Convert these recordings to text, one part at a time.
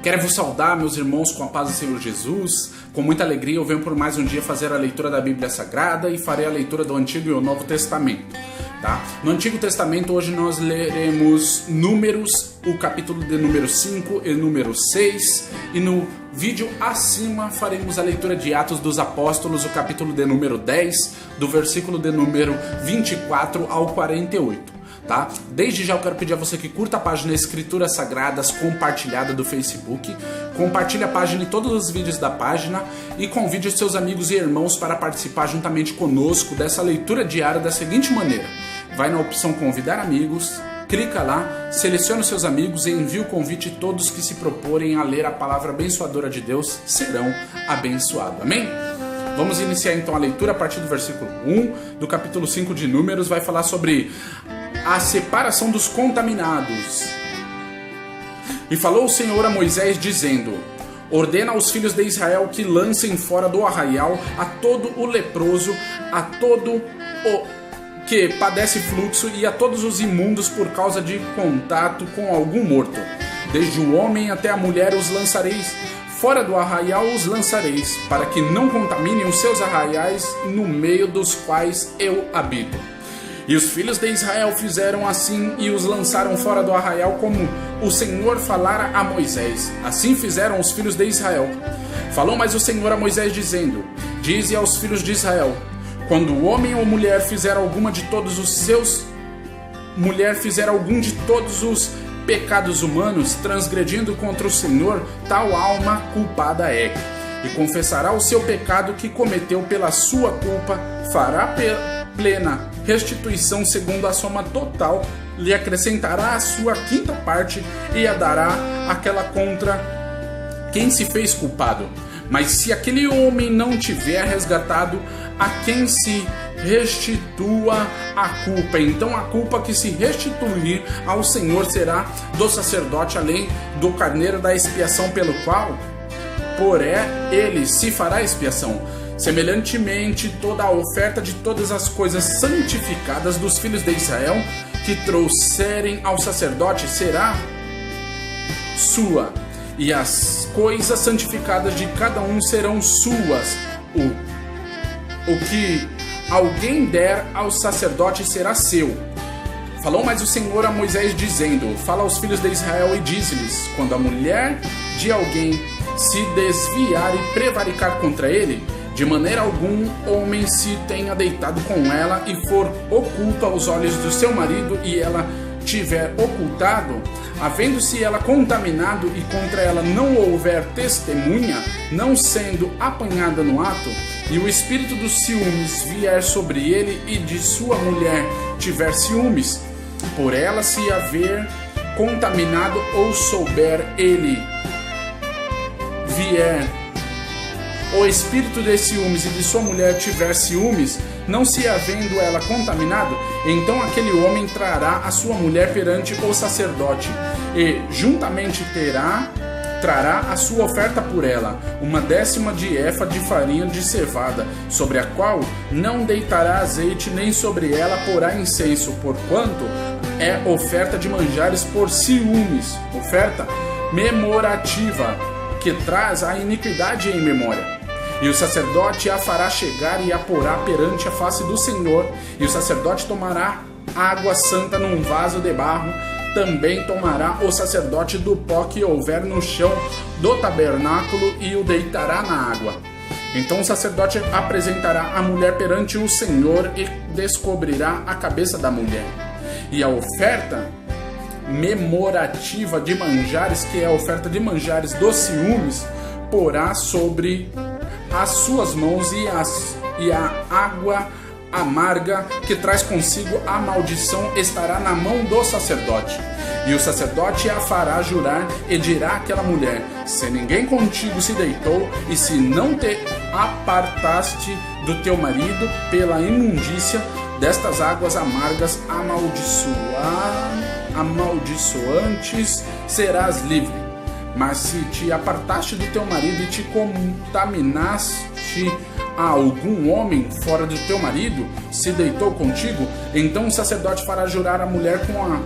Quero vos saudar, meus irmãos, com a paz do Senhor Jesus. Com muita alegria eu venho por mais um dia fazer a leitura da Bíblia Sagrada e farei a leitura do Antigo e o Novo Testamento. Tá? No Antigo Testamento hoje nós leremos Números, o capítulo de número 5 e número 6. E no vídeo acima faremos a leitura de Atos dos Apóstolos, o capítulo de número 10, do versículo de número 24 ao 48. Tá? Desde já eu quero pedir a você que curta a página Escrituras Sagradas compartilhada do Facebook, compartilhe a página e todos os vídeos da página e convide os seus amigos e irmãos para participar juntamente conosco dessa leitura diária da seguinte maneira: vai na opção convidar amigos, clica lá, seleciona os seus amigos e envia o convite e todos que se proporem a ler a palavra abençoadora de Deus serão abençoados. Amém? Vamos iniciar então a leitura a partir do versículo 1 do capítulo 5 de Números. Vai falar sobre a separação dos contaminados. E falou o Senhor a Moisés dizendo: ordena aos filhos de Israel que lancem fora do arraial a todo o leproso, a todo o que padece fluxo e a todos os imundos por causa de contato com algum morto. Desde o homem até a mulher os lançareis, fora do arraial os lançareis, para que não contaminem os seus arraiais no meio dos quais eu habito. E os filhos de Israel fizeram assim e os lançaram fora do arraial, como o Senhor falara a Moisés. Assim fizeram os filhos de Israel. Falou mais o Senhor a Moisés dizendo: dize aos filhos de Israel: quando o homem ou mulher fizer algum de todos os pecados humanos, transgredindo contra o Senhor, tal alma culpada é. E confessará o seu pecado que cometeu pela sua culpa, fará plena restituição segundo a soma total, lhe acrescentará a sua quinta parte e a dará aquela contra quem se fez culpado. Mas se aquele homem não tiver resgatado, a quem se restitua a culpa. Então a culpa que se restituir ao Senhor será do sacerdote, além do carneiro da expiação, pelo qual ele se fará expiação. Semelhantemente, toda a oferta de todas as coisas santificadas dos filhos de Israel que trouxerem ao sacerdote será sua, e as coisas santificadas de cada um serão suas. O que alguém der ao sacerdote será seu. Falou mais o Senhor a Moisés dizendo: fala aos filhos de Israel e dize-lhes: quando a mulher de alguém se desviar e prevaricar contra ele, de maneira algum homem se tenha deitado com ela e for oculto aos olhos do seu marido, e ela tiver ocultado, havendo-se ela contaminado e contra ela não houver testemunha, não sendo apanhada no ato, e o espírito dos ciúmes vier sobre ele e de sua mulher tiver ciúmes, por ela se haver contaminado, ou souber ele vier o espírito de ciúmes e de sua mulher tiver ciúmes, não se havendo ela contaminado, então aquele homem trará a sua mulher perante o sacerdote, e juntamente trará a sua oferta por ela, 1/10 de efa de farinha de cevada, sobre a qual não deitará azeite, nem sobre ela porá incenso, porquanto é oferta de manjares por ciúmes, oferta memorativa, que traz a iniquidade em memória. E o sacerdote a fará chegar e a porá perante a face do Senhor, e o sacerdote tomará água santa num vaso de barro. Também tomará o sacerdote do pó que houver no chão do tabernáculo e o deitará na água. Então o sacerdote apresentará a mulher perante o Senhor e descobrirá a cabeça da mulher. E a oferta memorativa de manjares, que é a oferta de manjares dos ciúmes, porá sobre as suas mãos, e a água amarga que traz consigo a maldição estará na mão do sacerdote. E o sacerdote a fará jurar e dirá àquela mulher: se ninguém contigo se deitou, e se não te apartaste do teu marido pela imundícia destas águas amargas amaldiçoantes, serás livre. Mas se te apartaste do teu marido e te contaminaste a algum homem fora do teu marido, se deitou contigo, então o sacerdote fará jurar a mulher com a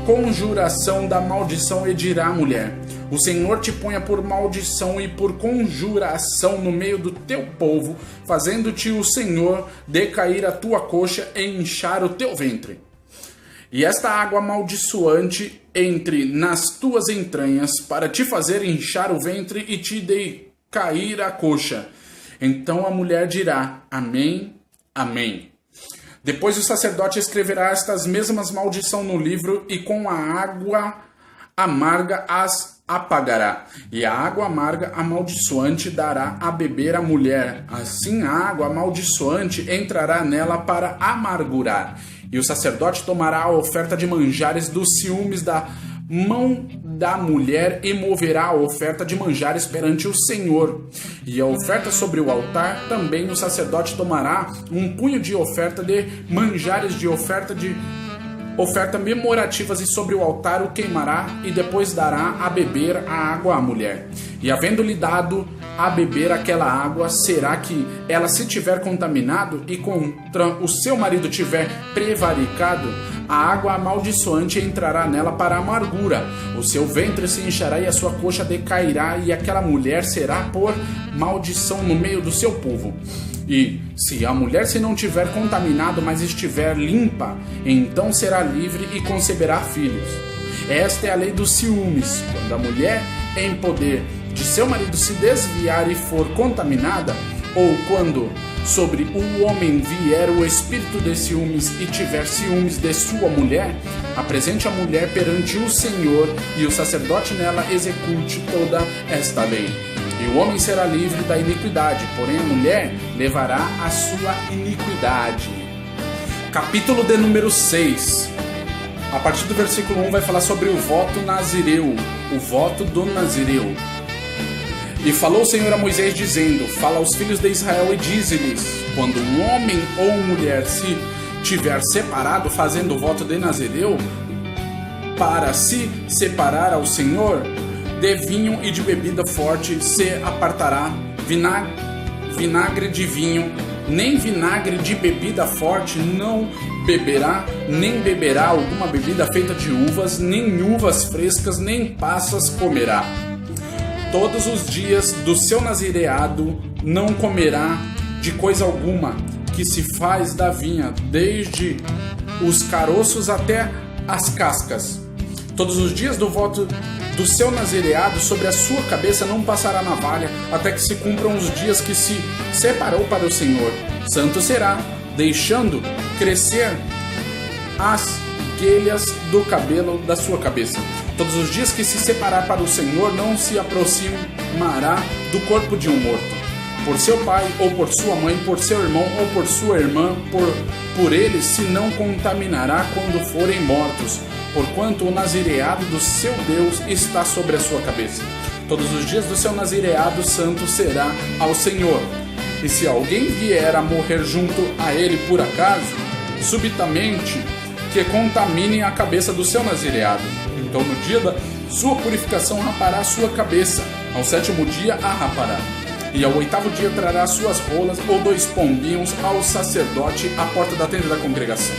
conjuração da maldição e dirá à mulher: O Senhor te ponha por maldição e por conjuração no meio do teu povo, fazendo-te o Senhor decair a tua coxa e inchar o teu ventre. E esta água amaldiçoante entre nas tuas entranhas, para te fazer inchar o ventre e te decair a coxa. Então a mulher dirá: Amém, Amém. Depois o sacerdote escreverá estas mesmas maldições no livro e com a água amarga as apagará. E a água amarga amaldiçoante dará a beber à mulher. Assim a água amaldiçoante entrará nela para amargurar. E o sacerdote tomará a oferta de manjares dos ciúmes da mão da mulher e moverá a oferta de manjares perante o Senhor. E a oferta sobre o altar também o sacerdote tomará um punho de oferta de manjares de oferta memorativas e sobre o altar o queimará e depois dará a beber a água à mulher. E havendo-lhe dado a beber aquela água, será que ela se tiver contaminado e contra o seu marido tiver prevaricado, a água amaldiçoante entrará nela para a amargura. O seu ventre se inchará e a sua coxa decairá, e aquela mulher será por maldição no meio do seu povo. E se a mulher se não tiver contaminado, mas estiver limpa, então será livre e conceberá filhos. Esta é a lei dos ciúmes. Quando a mulher em poder de seu marido se desviar e for contaminada, ou quando sobre o homem vier o espírito de ciúmes e tiver ciúmes de sua mulher, apresente a mulher perante o Senhor e o sacerdote nela execute toda esta lei. E o homem será livre da iniquidade, porém a mulher levará a sua iniquidade. Capítulo de número 6. A partir do versículo 1 vai falar sobre o voto nazireu, o voto do nazireu. E falou o Senhor a Moisés dizendo: Fala aos filhos de Israel e dize-lhes: Quando um homem ou mulher se tiver separado fazendo o voto de nazireu, para se separar ao Senhor, de vinho e de bebida forte se apartará, vinagre de vinho, nem vinagre de bebida forte não beberá, nem beberá alguma bebida feita de uvas, nem uvas frescas, nem passas comerá. Todos os dias do seu nazireado não comerá de coisa alguma que se faz da vinha, desde os caroços até as cascas. Todos os dias do voto do seu nazireado, sobre a sua cabeça não passará navalha, até que se cumpram os dias que se separou para o Senhor. Santo será, deixando crescer as guelhas do cabelo da sua cabeça. Todos os dias que se separar para o Senhor, não se aproximará do corpo de um morto. Por seu pai, ou por sua mãe, por seu irmão, ou por sua irmã, por eles se não contaminará quando forem mortos, porquanto o nazireado do seu Deus está sobre a sua cabeça. Todos os dias do seu nazireado santo será ao Senhor. E se alguém vier a morrer junto a ele por acaso, subitamente que contamine a cabeça do seu nazireado. Então no dia da sua purificação rapará a sua cabeça, ao 7º dia a rapará. E ao 8º dia trará suas rolas ou 2 pombinhos ao sacerdote à porta da tenda da congregação.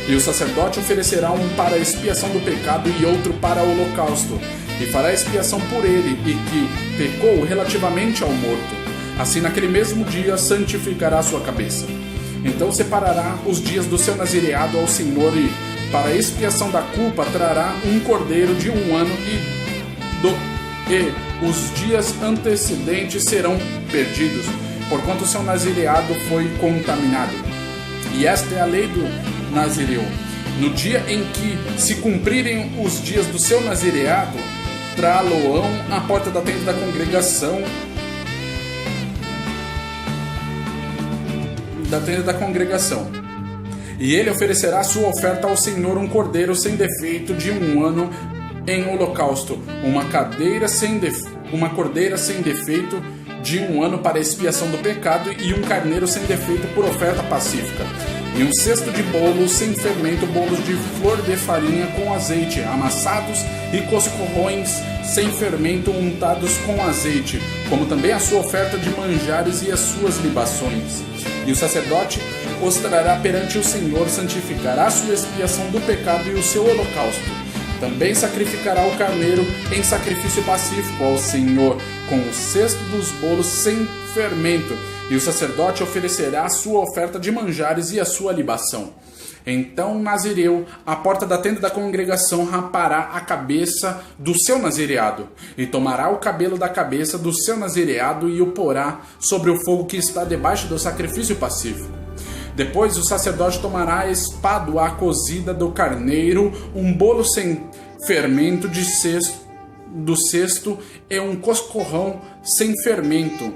E o sacerdote oferecerá um para a expiação do pecado e outro para o holocausto, e fará expiação por ele e que pecou relativamente ao morto. Assim naquele mesmo dia santificará a sua cabeça. Então separará os dias do seu nazireado ao Senhor e, para a expiação da culpa, trará um cordeiro de 1 ano e os dias antecedentes serão perdidos, porquanto o seu nazireado foi contaminado. E esta é a lei do nazireu. No dia em que se cumprirem os dias do seu nazireado, trá-lo-ão à porta da tenda da congregação, e ele oferecerá sua oferta ao Senhor, um cordeiro sem defeito de 1 ano em holocausto, uma cordeira sem defeito de 1 ano para expiação do pecado e um carneiro sem defeito por oferta pacífica. E um cesto de bolos sem fermento, bolos de flor de farinha com azeite, amassados, e coscorrões sem fermento untados com azeite, como também a sua oferta de manjares e as suas libações. E o sacerdote os trará perante o Senhor, santificará a sua expiação do pecado e o seu holocausto. Também sacrificará o carneiro em sacrifício pacífico ao Senhor, com o cesto dos bolos sem fermento, e o sacerdote oferecerá a sua oferta de manjares e a sua libação. Então o nazireu, à porta da tenda da congregação, rapará a cabeça do seu nazireado, e tomará o cabelo da cabeça do seu nazireado e o porá sobre o fogo que está debaixo do sacrifício pacífico. Depois o sacerdote tomará a espádua cozida do carneiro, um bolo sem fermento do cesto e um coscorrão sem fermento,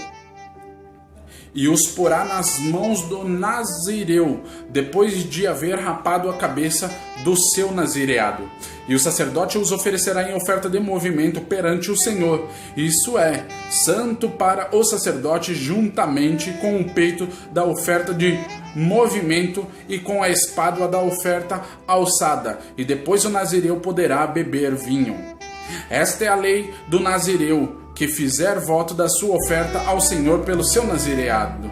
e os porá nas mãos do nazireu, depois de haver rapado a cabeça do seu nazireado. E o sacerdote os oferecerá em oferta de movimento perante o Senhor. Isso é, santo para o sacerdote, juntamente com o peito da oferta de movimento e com a espádua da oferta alçada. E depois o nazireu poderá beber vinho. Esta é a lei do nazireu, que fizer voto da sua oferta ao Senhor pelo seu nazireado,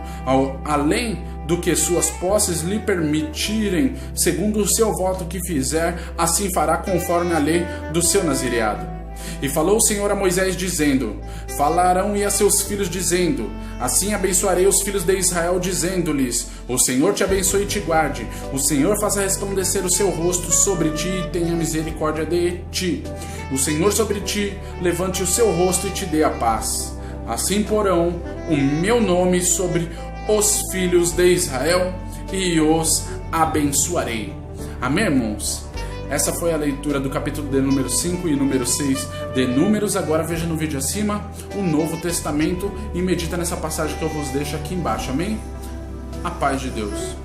além do que suas posses lhe permitirem, segundo o seu voto que fizer, assim fará conforme a lei do seu nazireado. E falou o Senhor a Moisés, dizendo: Falarão e a seus filhos, dizendo: Assim abençoarei os filhos de Israel, dizendo-lhes: O Senhor te abençoe e te guarde. O Senhor faça resplandecer o seu rosto sobre ti e tenha misericórdia de ti. O Senhor sobre ti levante o seu rosto e te dê a paz. Assim porão o meu nome sobre os filhos de Israel e os abençoarei. Amém, irmãos? Essa foi a leitura do capítulo de número 5 e número 6 de Números. Agora veja no vídeo acima o Novo Testamento e medita nessa passagem que eu vos deixo aqui embaixo. Amém? A paz de Deus.